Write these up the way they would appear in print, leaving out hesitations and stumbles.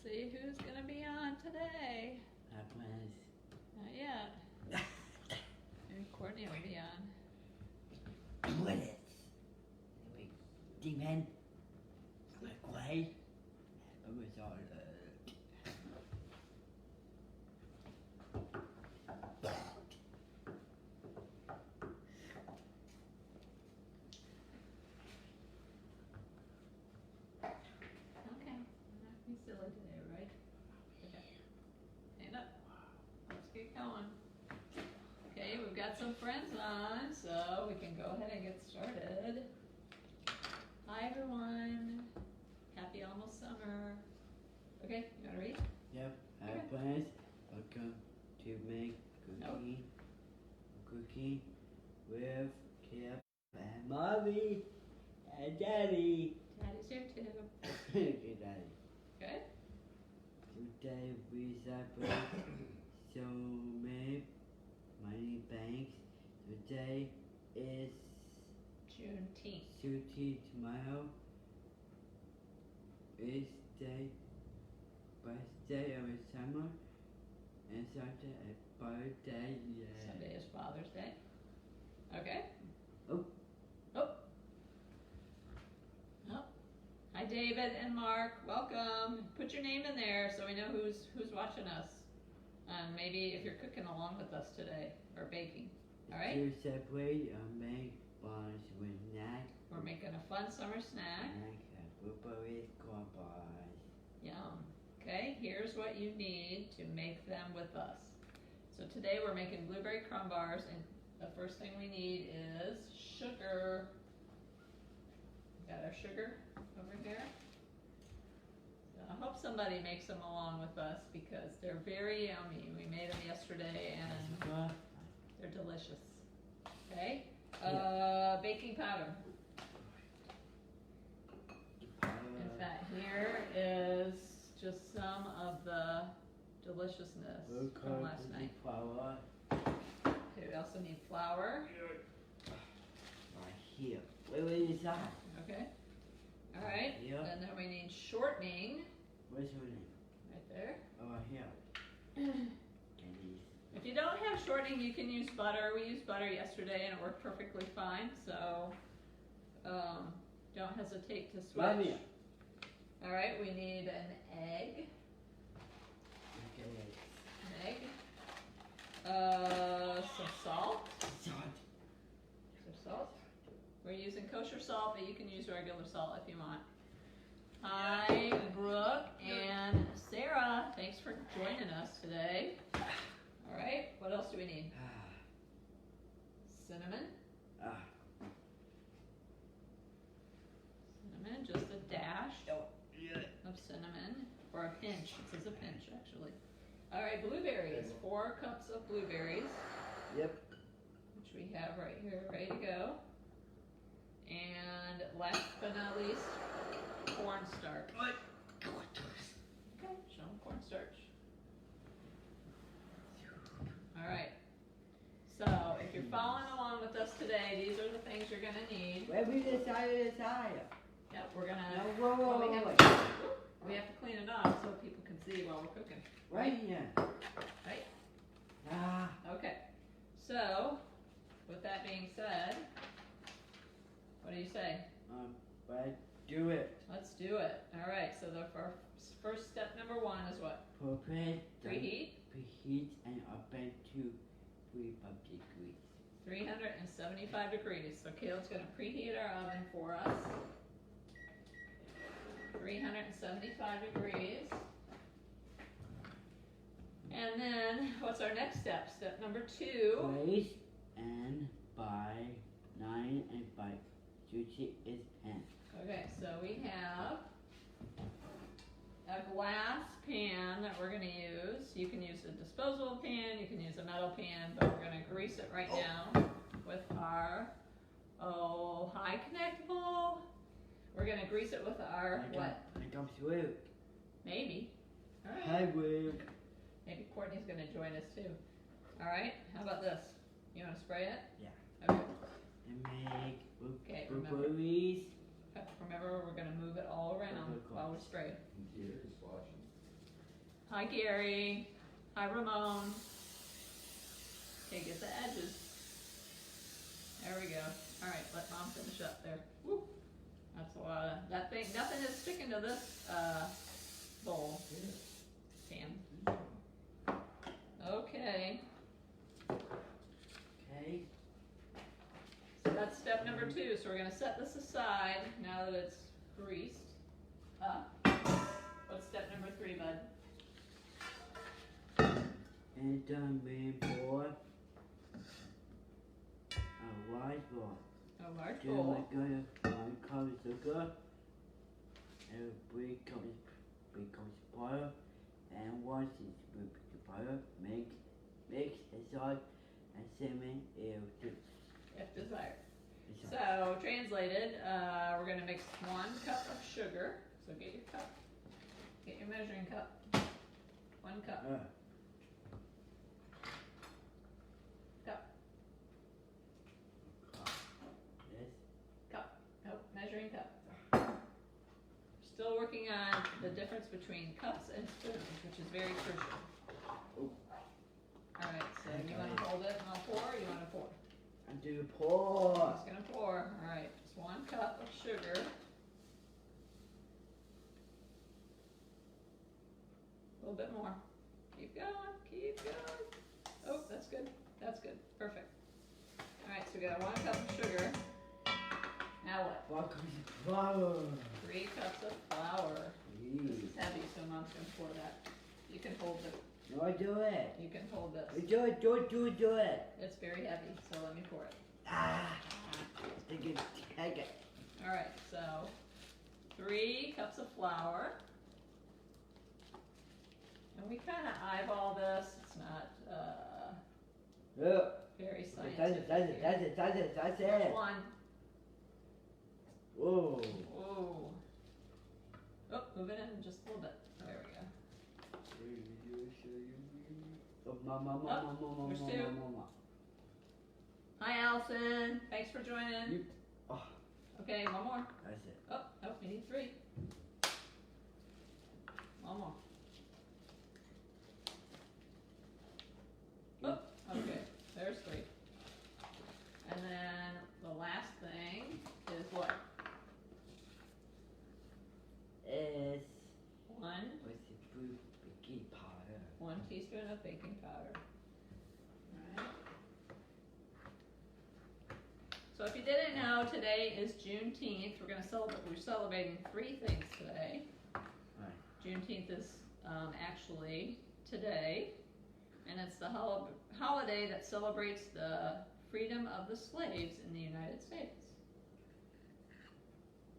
see who's gonna be on today. That was. Not yet. Maybe Courtney will be on. Bullets. Demon. McQuay. It was all Okay. I'm not gonna be silly today, right? Okay. Stand up. Let's get going. Okay, we've got some friends on, so we can go ahead and get started. Hi everyone. Happy almost summer. Okay, you wanna read? Yep. Hi Okay. friends. Welcome to make cookie with Kip and Mommy and Daddy. Daddy's here too. Good Daddy. Good? Today we celebrate so many banks. Today is Juneteenth. Tuesday. Tomorrow is the birthday of the summer, and Sunday is birthday. Yeah. Sunday is Father's Day. Okay. Oh. Oh. Oh. Hi David and Mark. Welcome. Put your name in there so we know who's watching us. Maybe if you're cooking along with us today or baking. All right. To separate make bars with snack. We're making a fun summer snack. Blueberry Crumb Bars. Yum. Okay, here's what you need to make them with us. So today we're making blueberry crumb bars, and the first thing we need is sugar. Got our sugar over here. So I hope somebody makes them along with us because they're very yummy. We made them yesterday and they're delicious. Okay, baking powder. In fact, here is just some of the deliciousness from last night. Flour. Okay, we also need flour. Right here. Where is that? Okay. All right. Yep. And then we need shortening. Where's your name? Right there. Oh, here. If you don't have shortening, you can use butter. We used butter yesterday and it worked perfectly fine. So don't hesitate to switch. Mommy. All right. We need an egg. Okay. An egg. Some salt. Salt. Some salt. We're using kosher salt, but you can use regular salt if you want. Hi, Brooke and Sarah. Thanks for joining us today. All right, what else do we need? Cinnamon. Cinnamon, just a dash of cinnamon, or a pinch. It says a pinch, actually. All right, blueberries. 4 cups of blueberries. Yep. Which we have right here, ready to go. And last but not least, cornstarch. What? Okay, show them cornstarch. All right. So if you're following along with us today, these are the things you're gonna need. Where we decided to tie. Yep, we're gonna. No, whoa, well, whoa, we have whoa. to clean it off so people can see while we're cooking. Right here. Right. Ah. Okay. So, with that being said, what do you say? But do it. Let's do it. All right. So the first step number 1 is what? Preheat. Preheat. Preheat and open to 300 degrees. 375 degrees. So Caleb's going to preheat our oven for us. 375 degrees. And then, what's our next step? Step number 2. Place and by 9 and by duty is 10. Okay, so we have a glass pan that we're going to use. You can use a disposable pan, you can use a metal pan, but we're going to grease it right now with our high connectable. We're going to grease it with our what? I come through. Maybe. All right. Hi, Will. Maybe Courtney's going to join us too. All right. How about this? You want to spray it? Yeah. Okay. And make Okay, remember. blueberries. Remember, we're going to move it all around while we spray. Computer is watching. Hi, Gary. Hi, Ramon. Okay, get the edges. There we go. All right, let Mom finish up there. Woo. That's a lot of, that thing, nothing is sticking to this bowl. Can. Okay. Okay. So that's step number 2. So we're gonna set this aside now that it's greased up. What's step number 3, bud? And we pour a large bowl. A large Then bowl. we're gonna 1 cup of sugar and 3 cups butter and 1 teaspoon butter. Mix and salt and cinnamon If desired. So translated, we're gonna mix 1 cup of sugar. So get your cup. Get your measuring cup. 1 cup. Cup. Yes. Cup. Nope, measuring cup. Still working on the difference between cups and spoons, which is very crucial. Alright, so you want to hold it and I'll pour, or you want to pour? I'm doing pour. I'm just going to pour. Alright, it's 1 cup of sugar. A little bit more. Keep going, keep going. Oh, that's good. That's good. Perfect. Alright, so we got 1 cup of sugar. Now what? 1 cup of flour. 3 cups of flour. This is heavy, so Mom's going to pour that. You can hold it. No, I do it. You can hold this. Do it. It's very heavy, so let me pour it. Take it. Alright, so 3 cups of flour. And we kind of eyeball this. It's not very scientific. That's it. There's 1. Whoa. Whoa. Oh, move it in just a little bit. There we go. There's 2. Hi, Allison. Thanks for joining. Okay, 1 more. That's it. Oh, we need 3. 1 more. Oh, okay. There's 3. And then the last thing is what? It's 1 baking powder. 1 teaspoon of baking powder. Alright. So if you didn't know, today is Juneteenth. We're celebrating 3 things today. Right. Juneteenth is actually today, and it's the holiday that celebrates the freedom of the slaves in the United States.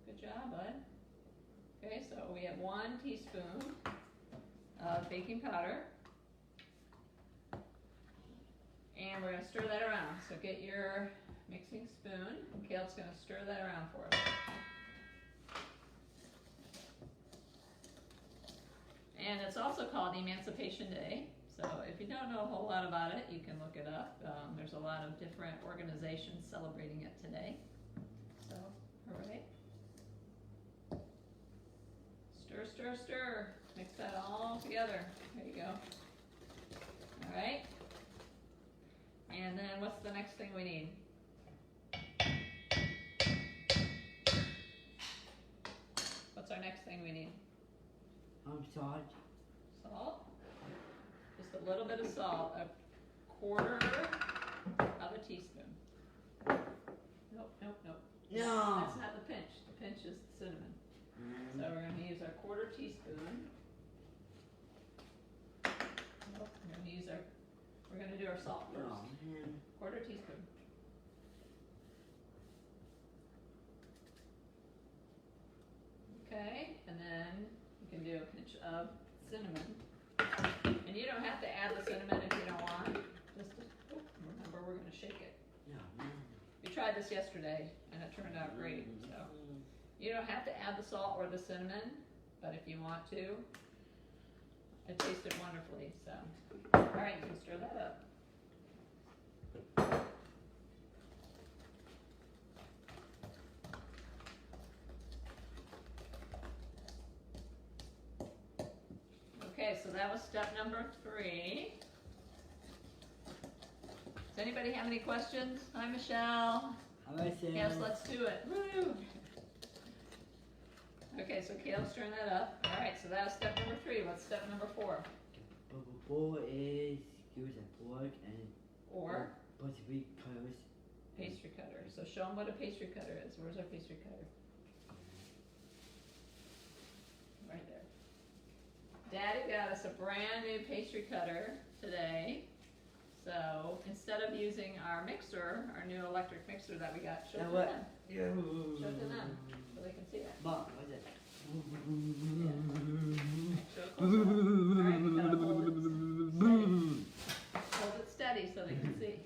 Good job, bud. Okay, so we have 1 teaspoon of baking powder. And we're going to stir that around. So get your mixing spoon. Kale's going to stir that around for us. And it's also called Emancipation Day. So if you don't know a whole lot about it, you can look it up. There's a lot of different organizations celebrating it today. So, hooray. Stir, stir, stir. Mix that all together. There you go. All right. And then what's the next thing we need? What's our next thing we need? Salt. Salt. Just a little bit of salt. 1/4 of a teaspoon. Nope. No. That's not the pinch. The pinch is the cinnamon. So we're going to use our 1/4 teaspoon. Nope, we're going to do our salt first. 1/4 teaspoon. Okay, and then you can do a pinch of cinnamon. And you don't have to add the cinnamon if you don't want. Remember, we're going to shake it. We tried this yesterday and it turned out great. So you don't have to add the salt or the cinnamon, but if you want to, it tasted wonderfully. So, all right, you can stir that up. Okay, Okay, so that was step number 3. Does anybody have any questions? Hi, Michelle. Yes, let's do it. Woo! Okay, so Caleb stirring that up. All right, so that was step number 3. What's step number 4? Number 4 is use a fork and Or possibly colors. pastry cutter. So show them what a pastry cutter is. Where's our pastry cutter? Right there. Daddy got us a brand new pastry cutter today. So instead of using our mixer, our new electric mixer that we got, show it to them. Yeah. Show it to them so they can see it. Mom, what's it? Show it closer. All right, you gotta hold it steady so they can see.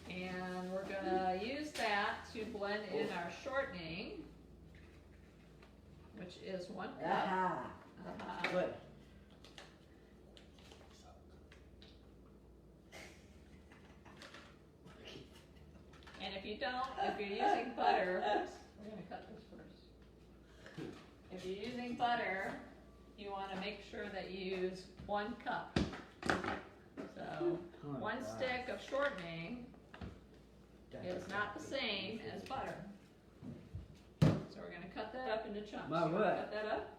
And we're gonna use that to blend in our shortening, which is 1 cup. Aha. Good. And if you're using butter, oops, we're gonna cut this first. If you're using butter, you wanna make sure that you use 1 cup. So, 1 stick of shortening is not the same as butter. So we're gonna cut that up into chunks. My You word. wanna cut that up?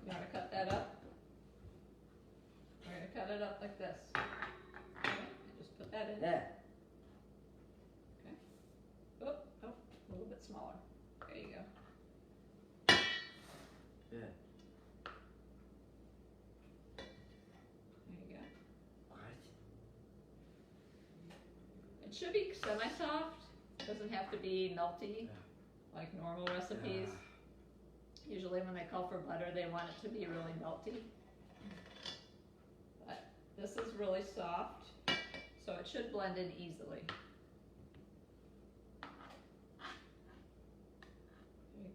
You wanna cut that up? We're gonna cut it up like this. Okay, and just put that in. There. Oh, a little bit smaller. There you go. Yeah. There you go. What? It should be semi-soft. Doesn't have to be melty like normal recipes. Usually when they call for butter, they want it to be really melty. But this is really soft, so it should blend in easily. There you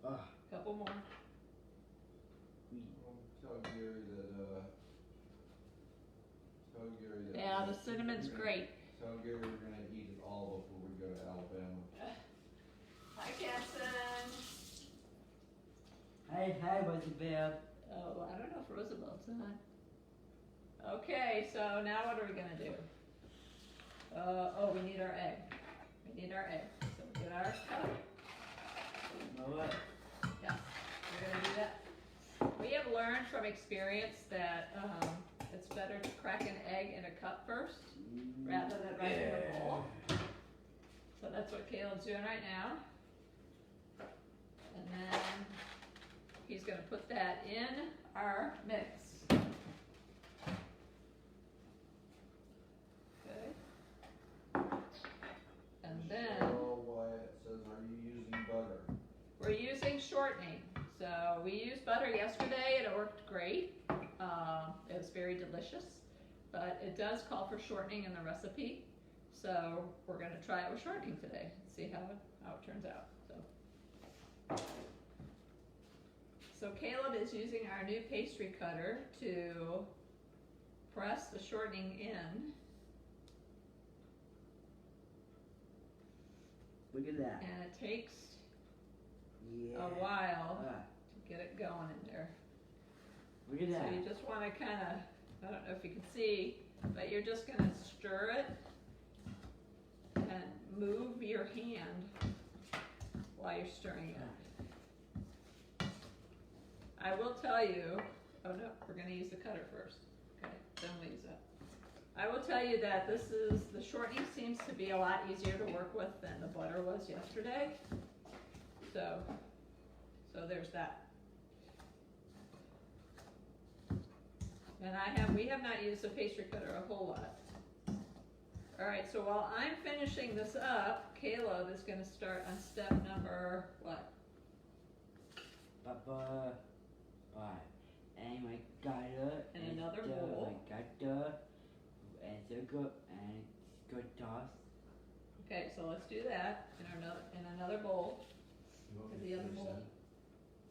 go. Couple more. Tell Gary that, Yeah, the cinnamon's great. Tell Gary we're gonna eat it all before we go to Alabama. Hi, Kenson. Hi, Roosevelt. Oh, I don't know if Roosevelt's on. Okay, so now what are we gonna do? We need our egg. We need our egg. So we get our cup. What? Yeah, we're gonna do that. We have learned from experience that it's better to crack an egg in a cup first rather than right in a bowl. So that's what Caleb's doing right now. And then he's gonna put that in our mix. Okay. And then Cheryl Wyatt says, are you using butter? we're using shortening. So we used butter yesterday and it worked great. It was very delicious, but it does call for shortening in the recipe. So we're gonna try it with shortening today and see how it turns out. So Caleb is using our new pastry cutter to press the shortening in. Look at that. And it takes Yeah. a while to get it going in there. Look at that. So you just want to kind of, I don't know if you can see, but you're just going to stir it and move your hand while you're stirring it. I will tell you, oh no, we're going to use the cutter first. Okay, then we'll use that. I will tell you that the shortening seems to be a lot easier to work with than the butter was yesterday. So there's that. And we have not used the pastry cutter a whole lot. All right, so while I'm finishing this up, Caleb is going to start on step number what? Papa. Alright. And my gutter. And another bowl. My gutter. And circle. And good toss. Okay, so let's do that in another bowl. You want In me the to other finish bowl.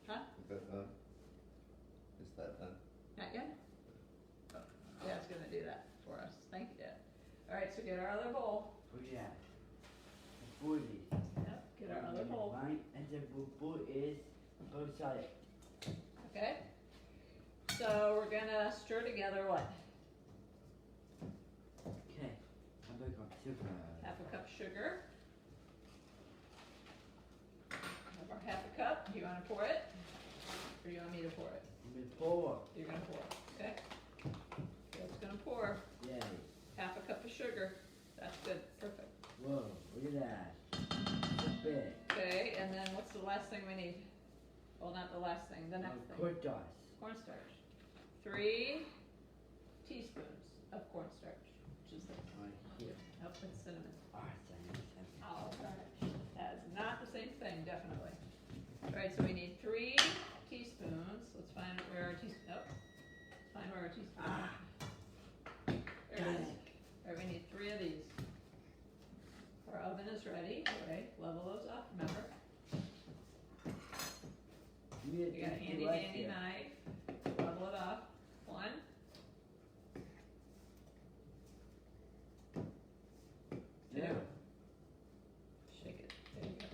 that? Huh? Is that done? Is that done? Not yet? Yeah, it's going to do that for us. Thank you, Dad. All right, so get our other bowl. Look at that. blueberries. Yep, get our other bowl. Right, and the bowl is both sides. Okay. So we're gonna stir together what? Okay, I'm gonna go sugar. Half a cup sugar. Have our half a cup. Do you want to pour it? Or do you want me to pour it? I'm gonna pour. You're gonna pour it, okay? Caleb's gonna pour Yay. half a cup of sugar. That's good, perfect. Whoa, look at that. It's big. Okay, and then what's the last thing we need? Well, not the last thing, the next thing. Cornstarch. Cornstarch. 3 teaspoons of cornstarch, which is this. Right here. Oh, it's cinnamon. Cinnamon. Oh, right. That is not the same thing, definitely. All right, so we need 3 teaspoons. Let's find where our teaspoon. Oh, find where our teaspoon. There it is. All right, we need 3 of these. Our oven is ready. Okay, level those up. Remember, you got a handy dandy knife. Level it up. 1. 2. Yeah. Shake it. There you go.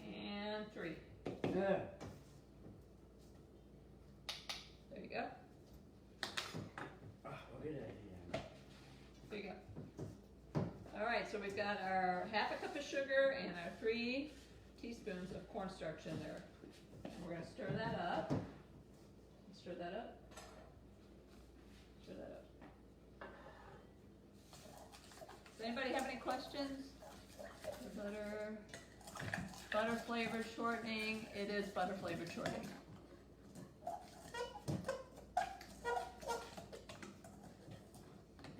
And 3. Yeah. There you go. Look at that. There you go. All right, so we've got our half a cup of sugar and our 3 teaspoons of cornstarch in there. And we're going to stir that up. Stir that up. Stir that up. Does anybody have any questions? The butter flavored shortening. It is butter flavored shortening.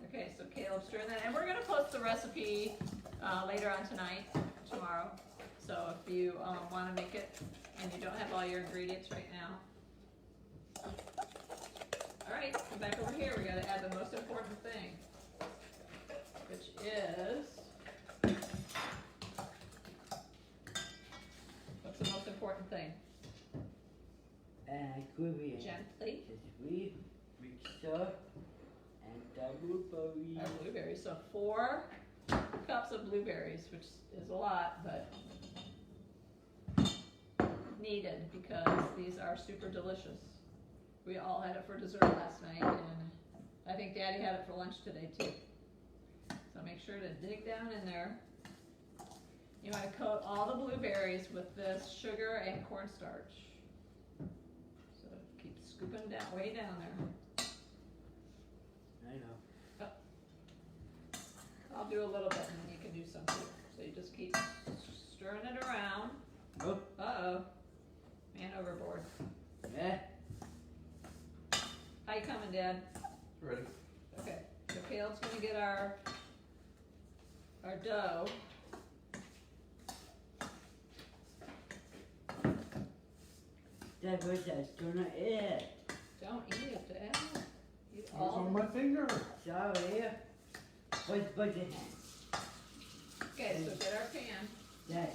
Okay, so Caleb's stirring that, and we're going to post the recipe later on tonight, tomorrow. So if you want to make it and you don't have all your ingredients right now. All right, come back over here. We got to add the most important thing, which is, what's the most important thing? And could Gently. we mixer and the blueberries. Our blueberries. So 4 cups of blueberries, which is a lot, but needed because these are super delicious. We all had it for dessert last night, and I think Daddy had it for lunch today too. So make sure to dig down in there. You want to coat all the blueberries with this sugar and cornstarch. So keep scooping down, way down there. I know. I'll do a little bit and then you can do some too. So you just keep stirring it around. Oh. Uh-oh. Man overboard. Yeah. How you coming, Dad? Ready? Okay. So Caleb's gonna get our dough. That was that's gonna eat. Don't eat it, Dad. Eat It's all. on my finger. Sorry. What's your hand? Okay, so get our pan. That.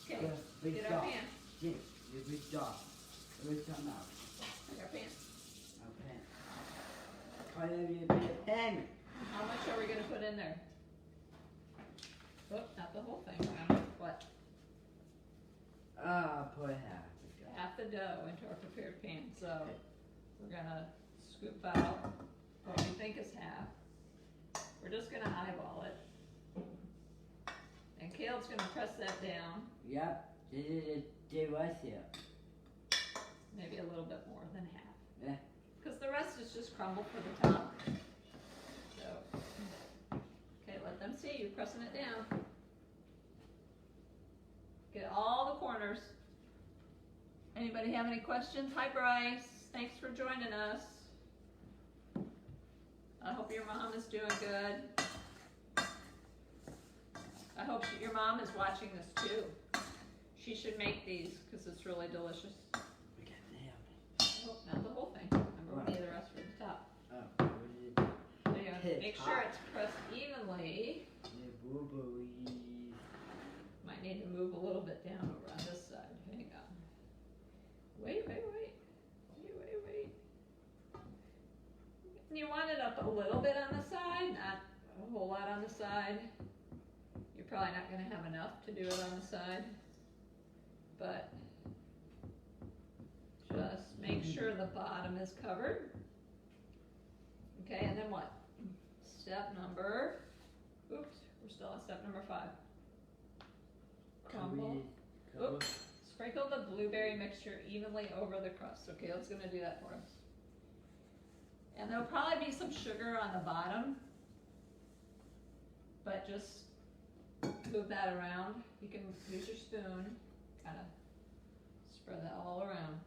Okay, get our pan. Yes, you big dog. Where's some out? Get our pan. Okay. Call you a big pan. How much are we gonna put in there? Oh, not the whole thing. Remember what? Put half. Half the dough into our prepared pan. So we're gonna scoop out what we think is half. We're just gonna eyeball it. And Caleb's gonna press that down. Yep. This is the was here. Maybe a little bit more than half. Yeah. Because the rest is just crumble for the top. So, okay, let them see you pressing it down. Get all the corners. Anybody have any questions? Hi Bryce, thanks for joining us. I hope your mom is doing good. I hope your mom is watching this too. She should make these because it's really delicious. We got nailed. Oh, not the whole thing. Remember, we need the rest for the top. Oh, what did it do? There you go. Make sure it's pressed evenly. The blueberries. Might need to move a little bit down over on this side. Hang on. Wait. up a little bit on the side, not a whole lot on the side. You're probably not gonna have enough to do it on the side, but just make sure the bottom is covered. Okay, and then what? Step number, oops, we're still on step number 5. Crumble. Oops. Sprinkle the blueberry mixture evenly over the crust. So Caleb's gonna do that for us. And there'll probably be some sugar on the bottom, but just move that around. You can use your spoon, kind of spread that all around.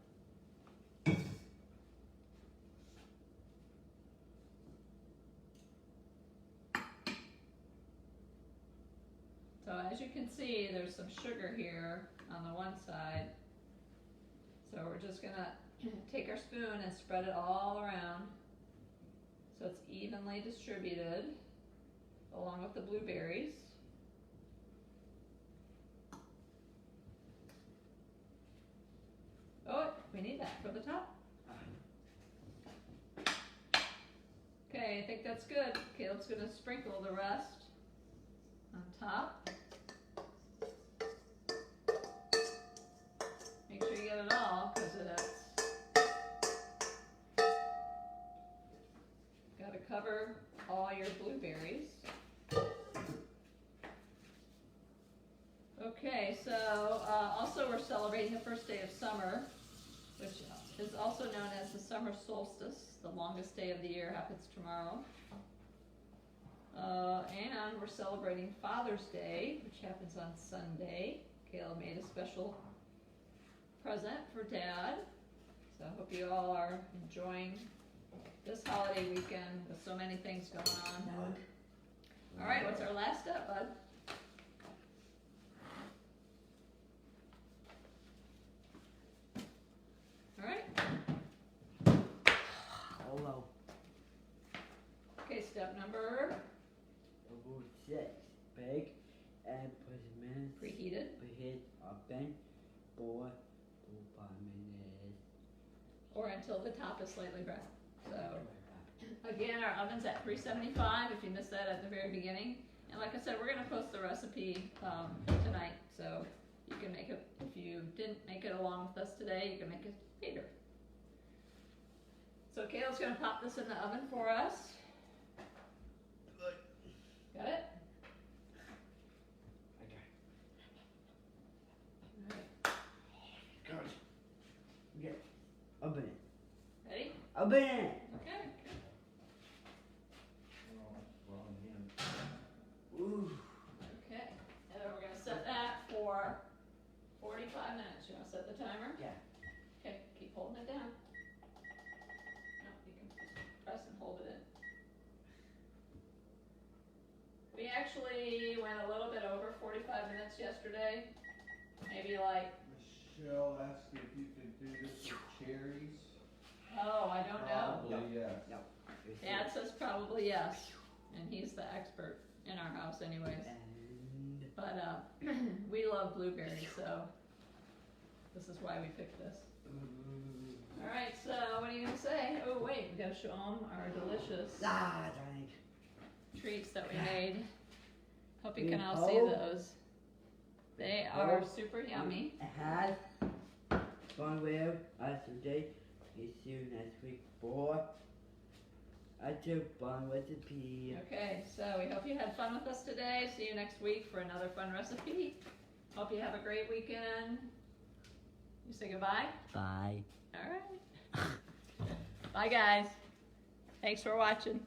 So as you can see, there's some sugar here on the one side. So we're just gonna take our spoon and spread it all around so it's evenly distributed along with the blueberries. Oh, we need that for the top. Okay, I think that's good. Caleb's gonna sprinkle the rest on top. Make sure you get it all, because it's got to cover all your blueberries. Okay, so also we're celebrating the first day of summer, which is also known as the summer solstice. The longest day of the year happens tomorrow. And we're celebrating Father's Day, which happens on Sunday. Caleb made a special present for Dad. So I hope you all are enjoying this holiday weekend with so many things going on. All right, what's our last step, bud? All right. Hello. Okay, step number, Number 6. Bake and put minutes. preheated. Preheat oven for 5 minutes. Or until the top is slightly brown. So again, our oven's at 375 if you missed that at the very beginning. And like I said, we're gonna post the recipe tonight, so you can make it, if you didn't make it along with us today, you can make it later. So Caleb's gonna pop this in the oven for us. Got it? Okay. All right. Good. Okay. Open it. Ready? Open it. Okay. Wrong hand. Ooh. Okay. And then we're gonna set that for 45 minutes. You wanna set the timer? Yeah. Okay, keep holding it down. No, you can press and hold it in. We actually went a little bit over 45 minutes yesterday. Maybe like, Michelle asked if you could do this with cherries. oh, I don't know. Probably, yes. No. Dad says probably yes, and he's the expert in our house anyways. And But we love blueberries, so this is why we picked this. All right, so what are you gonna say? Oh wait, we gotta show them our delicious darling. treats that we made. Hope you can all see those. They are super yummy. I had fun with us today. See you next week for a fun recipe. Okay, so we hope you had fun with us today. See you next week for another fun recipe. Hope you have a great weekend. You say goodbye? Bye. All right. Bye, guys. Thanks for watching.